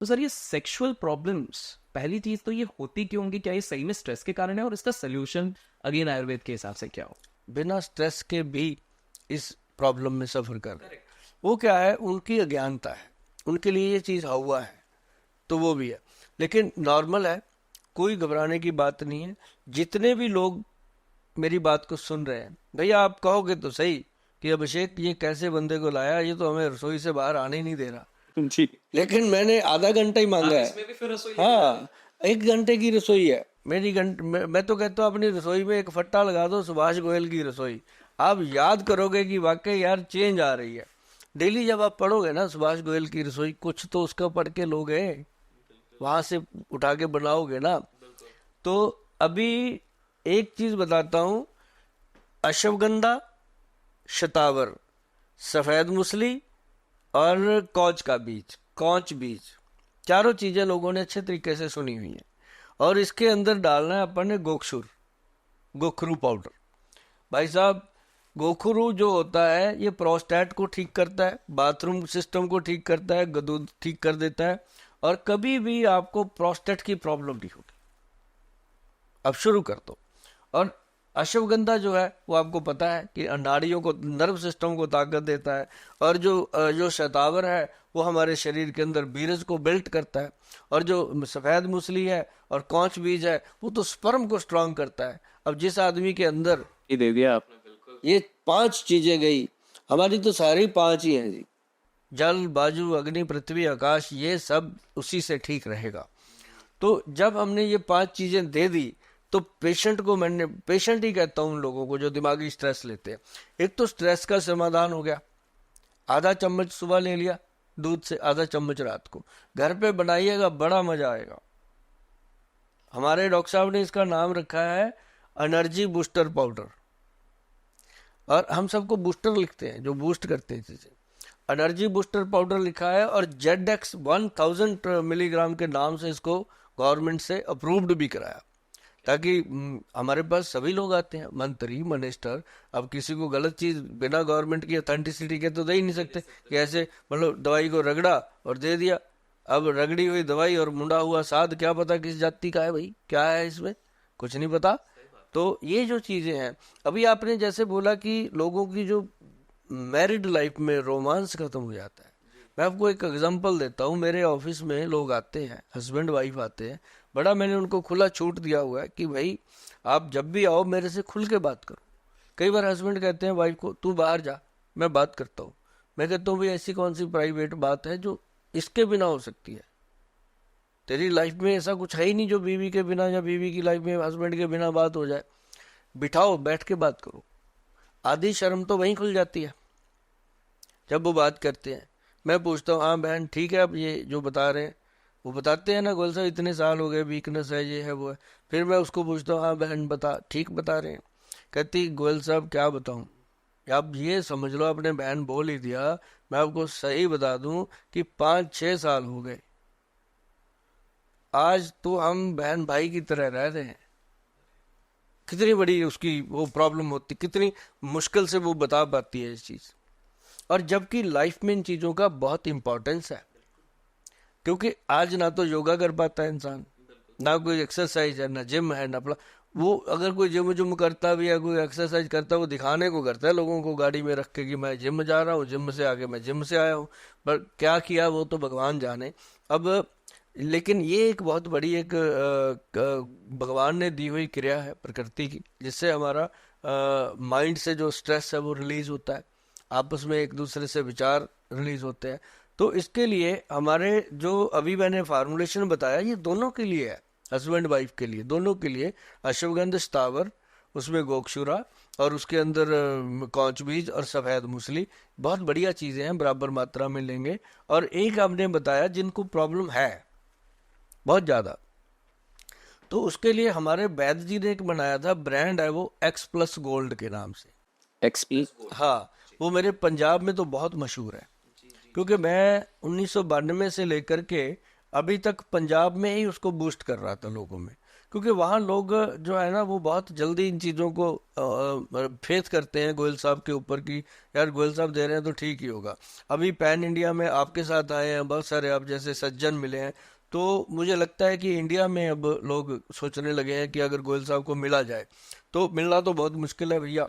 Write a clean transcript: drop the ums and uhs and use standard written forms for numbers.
तो सर ये sexual problems, पहली चीज तो ये होती क्यों होंगी? क्या ये सही में स्ट्रेस के कारण है? और इसका सोल्यूशन अगेन आयुर्वेद के हिसाब से क्या हो? बिना स्ट्रेस के भी इस प्रॉब्लम में सफ़र कर रहे हैं। वो क्या है, उनकी अज्ञानता है, उनके लिए ये चीज़ हुआ है, तो वो भी है। लेकिन नॉर्मल है, कोई घबराने की बात नहीं है। जितने भी लोग मेरी बात को सुन रहे हैं, भैया आप कहोगे तो सही कि अभिषेक ये कैसे बंदे को लाया, ये तो हमें रसोई से बाहर आने ही नहीं दे रहा। जी। लेकिन मैंने आधा घंटा ही मांगा है। इसमें भी फिर रसोई हाँ, 1 घंटे की रसोई है मेरी। मैं तो कहता हूँ अपनी रसोई में एक फट्टा लगा दो, सुभाष गोयल की रसोई। आप याद करोगे कि वाकई यार चेंज आ रही है। डेली जब आप पढ़ोगे ना सुभाष गोयल की रसोई, कुछ तो उसका पढ़ के लोगे, वहां से उठा के बनाओगे ना। तो अभी एक चीज बताता हूँ, अश्वगंधा, शतावर, सफेद मूसली और कौच बीज, चारों चीजें लोगों ने अच्छे तरीके से सुनी हुई हैं। और इसके अंदर डालना है अपन ने गोखरू पाउडर। भाई साहब, गोखरू जो होता है ये प्रोस्टेट को ठीक करता है, बाथरूम सिस्टम को ठीक करता है, गदूद ठीक कर देता है, और कभी भी आपको प्रोस्टेट की प्रॉब्लम नहीं होगी। अब शुरू कर दो। और अश्वगंधा जो है वो आपको पता है कि नाड़ियों को, नर्व सिस्टम को ताकत देता है। और जो शतावर है वो हमारे शरीर के अंदर बीरज को बिल्ट करता है। और जो सफ़ेद मूसली है और कौच बीज है वो तो स्पर्म को स्ट्रांग करता है। अब जिस आदमी के अंदर ये दे दिया आपने, बिल्कुल। ये 5 चीजें गई, हमारी तो सारी 5 ही हैं जी। जल, वायु, अग्नि, पृथ्वी, आकाश, ये सब उसी से ठीक रहेगा। तो जब हमने ये 5 चीजें दे दी, तो पेशेंट ही कहता हूँ उन लोगों को जो दिमागी स्ट्रेस लेते हैं। एक तो स्ट्रेस का समाधान हो गया, आधा चम्मच सुबह ले लिया दूध से, आधा चम्मच रात को। घर पे बनाइएगा, बड़ा मजा आएगा। हमारे डॉक्टर साहब ने इसका नाम रखा है एनर्जी बूस्टर पाउडर। और हम सबको बूस्टर लिखते हैं, जो बूस्ट करते हैं चीजें। एनर्जी बूस्टर पाउडर लिखा है, और जेड एक्स 1000 मिलीग्राम के नाम से इसको गवर्नमेंट से अप्रूव्ड भी कराया। ताकि हमारे पास सभी लोग आते हैं, मंत्री, मिनिस्टर। अब किसी को गलत चीज बिना गवर्नमेंट की अथेंटिसिटी के तो दे ही नहीं सकते कि ऐसे मतलब दवाई को रगड़ा और दे दिया। अब रगड़ी हुई दवाई और मुंडा हुआ साध, क्या पता किस जाति का है भाई, क्या है इसमें, कुछ नहीं पता। तो ये जो चीजें हैं, अभी आपने जैसे बोला कि लोगों की जो मैरिड लाइफ में रोमांस खत्म हो जाता है। मैं आपको एक एग्जांपल देता हूँ। मेरे ऑफिस में लोग आते हैं, हस्बैंड वाइफ आते हैं। बड़ा मैंने उनको खुला छूट दिया हुआ है कि भाई आप जब भी आओ मेरे से खुल के बात करो। कई बार हस्बैंड कहते हैं वाइफ को, तू बाहर जा, मैं बात करता हूँ। मैं कहता हूँ भाई ऐसी कौन सी प्राइवेट बात है जो इसके बिना हो सकती है? तेरी लाइफ में ऐसा कुछ है ही नहीं जो बीवी के बिना, या बीवी की लाइफ में हस्बैंड के बिना बात हो जाए। बिठाओ, बैठ के बात करो। आधी शर्म तो वहीं खुल जाती है जब वो बात करते हैं। मैं पूछता हूँ, हाँ बहन ठीक है, अब ये जो बता रहे हैं, वो बताते हैं ना गोल साहब इतने साल हो गए, वीकनेस है, ये है, वो है। फिर मैं उसको पूछता हूँ, हाँ बहन बता, ठीक बता रहे हैं? कहती गोयल साहब क्या बताऊँ, आप ये समझ लो अपने बहन बोल ही दिया। मैं आपको सही बता दूं कि 5-6 साल हो गए, आज तो हम बहन भाई की तरह रह रहे हैं। कितनी बड़ी उसकी वो प्रॉब्लम होती, कितनी मुश्किल से वो बता पाती है इस चीज। और जबकि लाइफ में इन चीजों का बहुत इंपॉर्टेंस है, क्योंकि आज ना तो योगा कर पाता है इंसान, ना कोई एक्सरसाइज है, ना जिम है, ना वो अगर कोई जिम करता भी है, कोई एक्सरसाइज करता है, वो दिखाने को करता है लोगों को गाड़ी में रख के कि मैं जिम जा रहा हूँ, जिम से आके मैं जिम से आया हूँ। पर क्या किया वो तो भगवान जाने। अब लेकिन ये एक बहुत बड़ी एक भगवान ने दी हुई क्रिया है प्रकृति की, जिससे हमारा माइंड से जो स्ट्रेस है वो रिलीज होता है, आपस में एक दूसरे से विचार रिलीज होते हैं। तो इसके लिए हमारे जो अभी मैंने फार्मूलेशन बताया, ये दोनों के लिए है, हस्बैंड वाइफ के लिए, दोनों के लिए। अश्वगंध स्थावर, उसमें गोक्षुरा, और उसके अंदर कौच बीज और सफेद मूसली, बहुत बढ़िया चीजें हैं, बराबर मात्रा में लेंगे। और एक आपने बताया जिनको प्रॉब्लम है बहुत ज्यादा, तो उसके लिए हमारे वैद्य जी ने एक बनाया था ब्रांड है, वो एक्स प्लस गोल्ड के नाम से। एक्सपी। हाँ, वो मेरे पंजाब में तो बहुत मशहूर है, क्योंकि मैं 1992 से लेकर के अभी तक पंजाब में ही उसको बूस्ट कर रहा था लोगों में। क्योंकि वहाँ लोग जो है ना वो बहुत जल्दी इन चीज़ों को फेस करते हैं गोयल साहब के ऊपर कि यार गोयल साहब दे रहे हैं तो ठीक ही होगा। अभी पैन इंडिया में आपके साथ आए हैं बहुत सारे आप जैसे सज्जन मिले हैं, तो मुझे लगता है कि इंडिया में अब लोग सोचने लगे हैं कि अगर गोयल साहब को मिला जाए, तो मिलना तो बहुत मुश्किल है भैया,